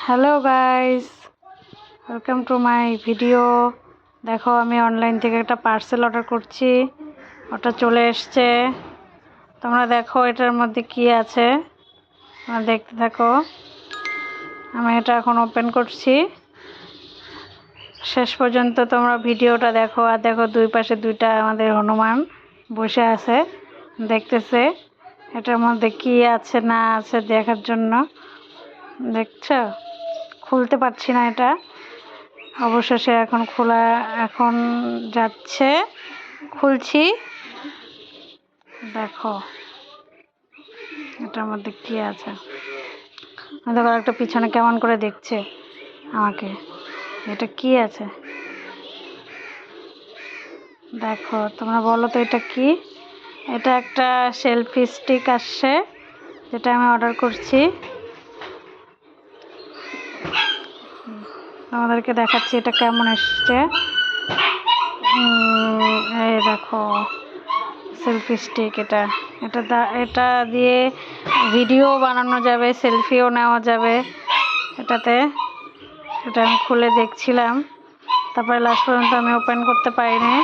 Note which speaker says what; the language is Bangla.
Speaker 1: Hello guys, welcome to my video. দেখো, আমি অনলাইন থেকে একটা পার্সেল অর্ডার করছি, ওটা চলে এসছে। তোমরা দেখো এটার মধ্যে কি আছে, তোমরা দেখতে থাকো। আমি এটা এখন ওপেন করছি, শেষ পর্যন্ত তোমরা ভিডিওটা দেখো। আর দেখো, দুই পাশে দুইটা আমাদের হনুমান বসে আছে, দেখতেছে এটার মধ্যে কি আছে না আছে দেখার জন্য। দেখছো, খুলতে পারছি না এটা, অবশেষে এখন যাচ্ছে, খুলছি। দেখো এটার মধ্যে কি আছে। দেখো একটা পিছনে কেমন করে দেখছে আমাকে, এটা কি আছে দেখো। তোমরা বলো তো এটা কি। এটা একটা সেলফি স্টিক আসছে, যেটা আমি অর্ডার করছি। আমাদেরকে দেখাচ্ছি এটা কেমন এসছে। এই দেখো সেলফি স্টিক। এটা দিয়ে ভিডিও বানানো যাবে, সেলফিও নেওয়া যাবে এটাতে। এটা আমি খুলে দেখছিলাম, তারপরে লাস্ট পর্যন্ত আমি ওপেন করতে পারিনি।